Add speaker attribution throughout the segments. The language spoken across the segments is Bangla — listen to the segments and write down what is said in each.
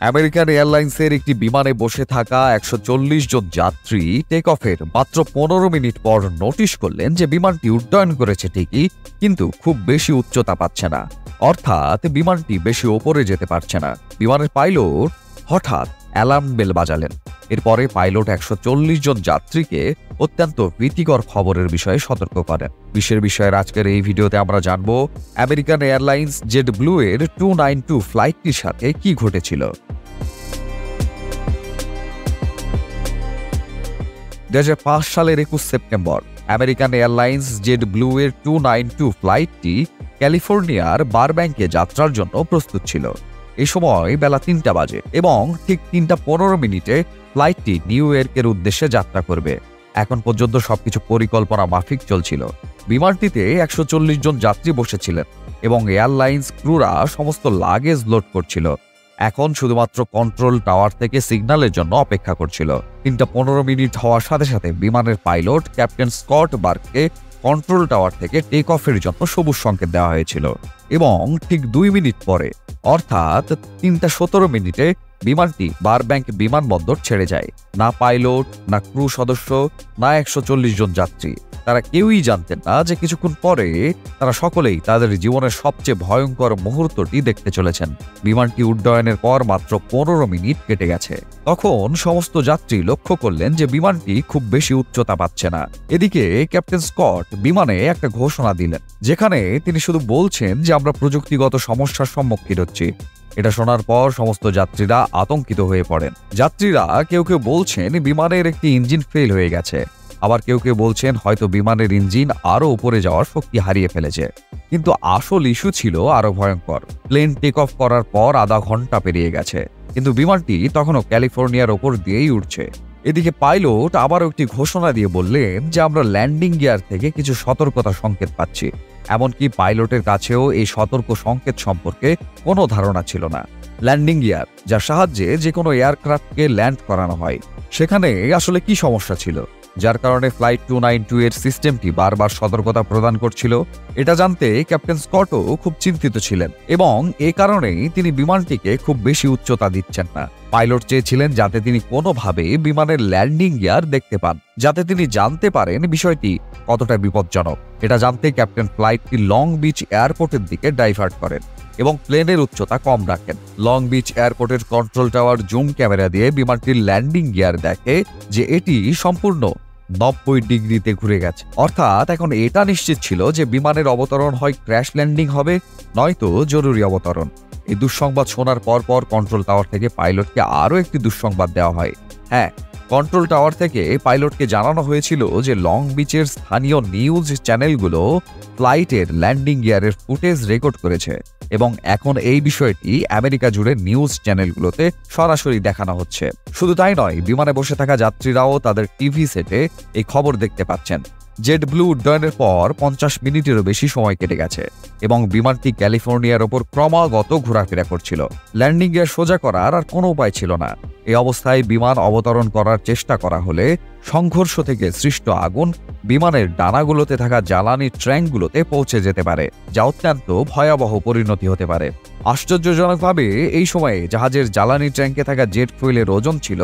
Speaker 1: আমেরিকান এয়ারলাইন্সের একটি বিমানে বসে থাকা ১৪০ জন যাত্রী টেক অফের মাত্র ১৫ মিনিট পর নোটিশ করলেন যে বিমানটি উড্ডয়ন করেছে ঠিকই, কিন্তু খুব বেশি উচ্চতা পাচ্ছে না, অর্থাৎ বিমানটি বেশি ওপরে যেতে পারছে না। বিমানের পাইলট হঠাৎ অ্যালার্ম বেল বাজালেন। এরপরে পাইলট ১৪০ জন যাত্রীকে অত্যন্ত ভীতিকর খবরের বিষয়ে সতর্ক করেন। বিশ্বের বিষয়ের আজকের এই ভিডিওতে আমরা জানব আমেরিকান এয়ারলাইন্স জেট ব্লু এর 292 ফ্লাইটটির সাথে কি ঘটেছিল। ২০০৫ সালের ২১ September American airlines jet blue এর 292 ফ্লাইটটি ক্যালিফোর্নিয়ার বারব্যাঙ্কে যাত্রার জন্য প্রস্তুত ছিল। এই সময় বেলা ৩টা বাজে এবং ঠিক ৩:১৫ ফ্লাইটটি নিউ ইয়র্কের উদ্দেশ্যে যাত্রা করবে। এখন পর্যন্ত সবকিছু পরিকল্পনা মাফিক চলছিল। বিমানটিতে ১৪০ জন যাত্রী বসেছিলেন এবং এয়ারলাইন্স ক্রুরা সমস্ত লাগেজ লোড করছিল। এখন শুধুমাত্র কন্ট্রোল টাওয়ার থেকে সিগন্যালের জন্য অপেক্ষা করছিল। ৩:১৫ হওয়ার সাথে সাথে বিমানের পাইলট ক্যাপ্টেন স্কট বার্ককে কন্ট্রোল টাওয়ার থেকে টেক অফের জন্য সবুজ সংকেত দেওয়া হয়েছিল এবং ঠিক ২ মিনিট পরে অর্থাৎ ৩:১৭ বিমানটি বারব্যাঙ্ক বিমানবন্দর ছেড়ে যায়। না পাইলট, না ক্রু সদস্য, না ১৪০ জন যাত্রী, তারা কেউই জানতেন না যে কিছুক্ষণ পরে তারা সকলেই তাদের জীবনের সবচেয়ে ভয়ঙ্কর মুহূর্তটি দেখতে চলেছেন। বিমানটি উড্ডয়নের পর মাত্র ১৫ মিনিট কেটে গেছে। তখন সমস্ত যাত্রী লক্ষ্য করলেন যে বিমানটি খুব বেশি উচ্চতা পাচ্ছে না। এদিকে ক্যাপ্টেন স্কট বিমানে একটা ঘোষণা দিলেন, যেখানে তিনি শুধু বলছেন যে আমরা প্রযুক্তিগত সমস্যার সম্মুখীন হচ্ছি। এটা শোনার পর সমস্ত যাত্রীরা আতঙ্কিত হয়ে পড়েন। যাত্রীরা কেউ কেউ বলছেন বিমানের একটি ইঞ্জিন ফেল হয়ে গেছে, আবার কেউ কেউ বলছেন হয়তো বিমানের ইঞ্জিন আরো উপরে যাওয়ার শক্তি হারিয়ে ফেলেছে। কিন্তু আসল ইস্যু ছিল আরো ভয়ঙ্কর। প্লেন টেক অফ করার পর আধা ঘন্টা পেরিয়ে গেছে, কিন্তু বিমানটি তখনও ক্যালিফোর্নিয়ার ওপর দিয়েই উঠছে। এদিকে পাইলট আবারও একটি ঘোষণা দিয়ে বললেন যে আমরা ল্যান্ডিং গিয়ার থেকে কিছু সতর্কতা সংকেত পাচ্ছি। এমনকি পাইলটের কাছেও এই সতর্ক সংকেত সম্পর্কে কোনো ধারণা ছিল না। ল্যান্ডিং গিয়ার, যার সাহায্যে যে কোনো এয়ারক্রাফটকে ল্যান্ড করানো হয়, সেখানে আসলে কি সমস্যা ছিল যার কারণে ফ্লাইট 292 এর সিস্টেমটি বারবার সতর্কতা প্রদান করছিল? এটা জানতে ক্যাপ্টেন স্কটও খুব চিন্তিত ছিলেন এবং এ কারণেই তিনি বিমানটিকে খুব বেশি উচ্চতা দিচ্ছেন না। পাইলট চেয়েছিলেন যাতে তিনি কোনোভাবে বিমানের ল্যান্ডিং গিয়ার দেখতে পান, যাতে তিনি জানতে পারেন বিষয়টি কতটা বিপজ্জনক। এটা জানতে ক্যাপ্টেন ফ্লাইটটি লং বিচ এয়ারপোর্টের দিকে ডাইভার্ট করেন এবং প্লেনের উচ্চতা কম রাখেন। লং বিচ এয়ারপোর্টের কন্ট্রোল টাওয়ার জুম ক্যামেরা দিয়ে বিমানটির ল্যান্ডিং গিয়ার দেখে যে এটি সম্পূর্ণ ৯০ ডিগ্রিতে ঘুরে গেছে। অর্থাৎ এখন এটা নিশ্চিত ছিল যে বিমানের অবতরণ হয় ক্র্যাশ ল্যান্ডিং হবে, নয়তো জরুরি অবতরণ। এই দুঃসংবাদ শোনার পর কন্ট্রোল টাওয়ার থেকে পাইলটকে আরও একটি দুঃসংবাদ দেওয়া হয়। হ্যাঁ, কন্ট্রোল টাওয়ার থেকে পাইলটকে জানানো হয়েছিল যে লং বিচের স্থানীয় নিউজ চ্যানেলগুলো ফ্লাইটের ল্যান্ডিং গিয়ারের ফুটেজ রেকর্ড করেছে এবং এখন এই বিষয়টি আমেরিকা জুড়ে নিউজ চ্যানেলগুলোতে সরাসরি দেখানো হচ্ছে। শুধু তাই নয়, বিমানে বসে থাকা যাত্রীরাও তাদের টিভি সেটে এই খবর দেখতে পাচ্ছেন। জেট ব্লু উড্ডয়নের পর ৫০ মিনিটেরও বেশি সময় কেটে গেছে এবং বিমানটি ক্যালিফোর্নিয়ার ওপর ক্রমাগত ঘোরাফেরা করছিল। ল্যান্ডিং গিয়ার সোজা করার আর কোনো উপায় ছিল না। এই অবস্থায় বিমান অবতরণ করার চেষ্টা করা হলে সংঘর্ষ থেকে সৃষ্ট আগুন বিমানের ডানাগুলোতে থাকা জ্বালানি ট্র্যাঙ্কগুলোতে পৌঁছে যেতে পারে, যা অত্যন্ত ভয়াবহ পরিণতি হতে পারে। আশ্চর্যজনকভাবে এই সময়ে জাহাজের জ্বালানি ট্যাঙ্কে থাকা জেট ফুয়েলের ওজন ছিল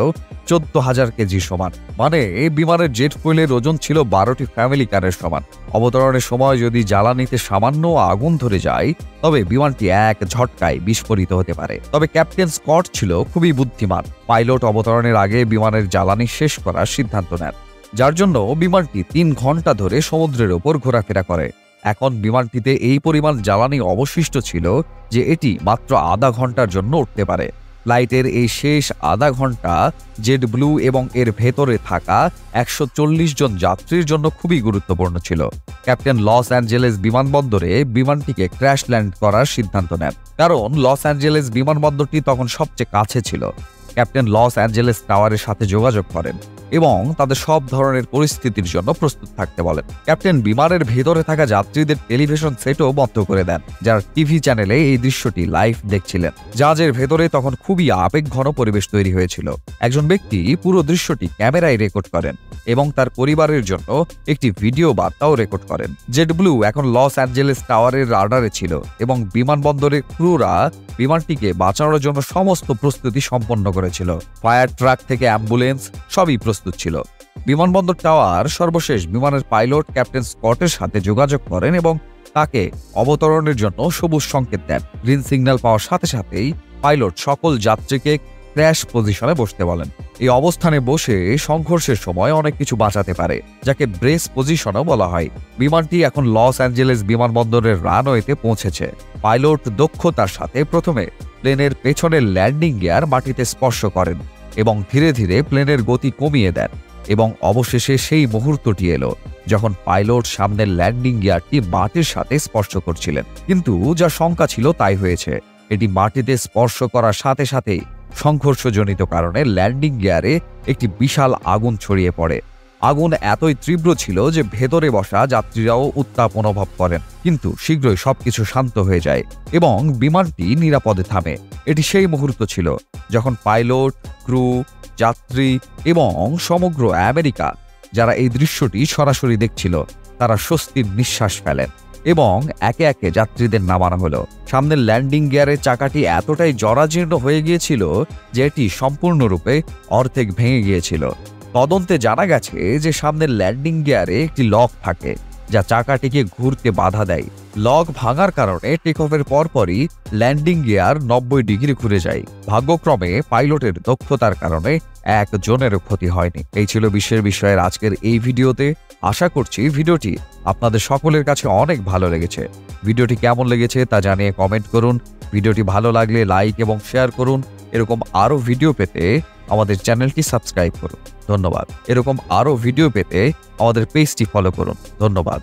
Speaker 1: ১৪,০০০ কেজি সমান, মানে বিমানের জেট ফুয়েলের ওজন ছিল ১২টি ফ্যামিলি কারের সমান। অবতরণের সময় যদি জ্বালানিতে সামান্য আগুন ধরে যায় তবে বিমানটি এক ঝটকায় বিস্ফোরিত হতে পারে। তবে ক্যাপ্টেন স্কট ছিল খুবই বুদ্ধিমান। পাইলট অবতরণের আগে বিমানের জ্বালানি শেষ করার সিদ্ধান্ত নেন, যার জন্য বিমানটি ৩ ঘন্টা ধরে সমুদ্রের ওপর ঘোরাফেরা করে। এখন বিমানটিতে এই পরিমাণ জ্বালানি অবশিষ্ট ছিল যে এটি মাত্র আধা ঘন্টার জন্য উঠতে পারে। ফ্লাইটের এই শেষ আধা ঘন্টা জেট ব্লু এবং এর ভেতরে থাকা ১৪০ জন যাত্রীর জন্য খুবই গুরুত্বপূর্ণ ছিল। ক্যাপ্টেন লস অ্যাঞ্জেলেস বিমানবন্দরে বিমানটিকে ক্র্যাশ ল্যান্ড করার সিদ্ধান্ত নেন, কারণ লস অ্যাঞ্জেলেস বিমানবন্দরটি তখন সবচেয়ে কাছে ছিল। ক্যাপ্টেন লস অ্যাঞ্জেলেস টাওয়ারের সাথে যোগাযোগ করেন এবং তাদের সব ধরনের পরিস্থিতির জন্য প্রস্তুত থাকতে বলেন। ক্যাপ্টেন বিমানের ভেতরে থাকা যাত্রীদের টেলিভিশন সেটও বন্ধ করে দেন, যারা টিভি চ্যানেলে এই দৃশ্যটি লাইভ দেখছিলেন। জাহাজের ভেতরে তখন খুবই আবেগঘন পরিবেশ তৈরি হয়েছিল। একজন ব্যক্তি পুরো দৃশ্যটি ক্যামেরায় রেকর্ড করেন এবং তার পরিবারের জন্য একটি ভিডিও বার্তাও রেকর্ড করেন। জেড ব্লু এখন লস অ্যাঞ্জেলেস টাওয়ারের রাডারে ছিল এবং বিমানবন্দরের ক্রুরা বিমানটিকে বাঁচানোর জন্য সমস্ত প্রস্তুতি সম্পন্ন করেছিল। ফায়ার ট্রাক থেকে অ্যাম্বুলেন্স সবই প্রস্তুত ছিল। বিমানবন্দর টাওয়ার সর্বশেষ বিমানের পাইলট ক্যাপ্টেন স্কটের সাথে যোগাযোগ করেন এবং তাকে অবতরণের জন্য সবুজ সংকেত দেন। গ্রিন সিগন্যাল পাওয়ার সাথে সাথেই পাইলট সকল যাত্রীকে ক্র্যাশ পজিশনে বসতে বলেন। এই অবস্থানে বসে সংঘর্ষের সময় অনেক কিছু বাঁচাতে পারে, যাকে ব্রেস পজিশনও বলা হয়। বিমানটি এখন লস অ্যাঞ্জেলেস বিমানবন্দরের রানওয়েতে পৌঁছেছে। পাইলট দক্ষতার সাথে প্রথমে প্লেনের পেছনের ল্যান্ডিং গিয়ার মাটিতে স্পর্শ করেন এবং ধীরে ধীরে প্লেনের গতি কমিয়ে দেন এবং অবশেষে সেই মুহূর্তটি এলো যখন পাইলট সামনের ল্যান্ডিং গিয়ারটি মাটির সাথে স্পর্শ করছিলেন। কিন্তু যা শঙ্কা ছিল তাই হয়েছে। এটি মাটিতে স্পর্শ করার সাথে সাথেই সংঘর্ষজনিত কারণে ল্যান্ডিং গিয়ারে একটি বিশাল আগুন ছড়িয়ে পড়ে। আগুন এতই তীব্র ছিল যে ভেতরে বসা যাত্রীরাও উত্তাপ অনুভব করেন, কিন্তু শীঘ্রই সবকিছু শান্ত হয়ে যায় এবং বিমানটি নিরাপদে থামে। এটি সেই মুহূর্ত ছিল যখন পাইলট, ক্রু, যাত্রী এবং সমগ্র আমেরিকা যারা এই দৃশ্যটি সরাসরি দেখছিল তারা স্বস্তির নিঃশ্বাস ফেলেন এবং একে একে যাত্রীদের নামানো হলো। সামনের ল্যান্ডিং গিয়ারের চাকাটি এতটাই জরাজীর্ণ হয়ে গিয়েছিল যে এটি সম্পূর্ণরূপে অর্ধেক ভেঙে গিয়েছিল। তদন্তে জানা গেছে যে সামনের ল্যান্ডিং গিয়ারে একটি লক থাকে যা চাকাটিকে ঘুরতে বাধা দেয়। লক ভাঙার কারণে টেক অফের পরপরই ল্যান্ডিং গিয়ার 90 ডিগ্রি ঘুরে যায়। ভাগ্যক্রমে পাইলটের দক্ষতার কারণে একজনেরও ক্ষতি হয়নি। এই ছিল বিশ্বের বিষয়ের আজকের এই ভিডিওতে। আশা করছি ভিডিওটি আপনাদের সকলের কাছে অনেক ভালো লেগেছে। ভিডিওটি কেমন লেগেছে তা জানিয়ে কমেন্ট করুন। ভিডিওটি ভালো লাগলে লাইক এবং শেয়ার করুন। এরকম আরও ভিডিও পেতে আমাদের চ্যানেলটি সাবস্ক্রাইব করুন। ধন্যবাদ। এরকম আরও ভিডিও পেতে আমাদের পেজটি ফলো করুন। ধন্যবাদ।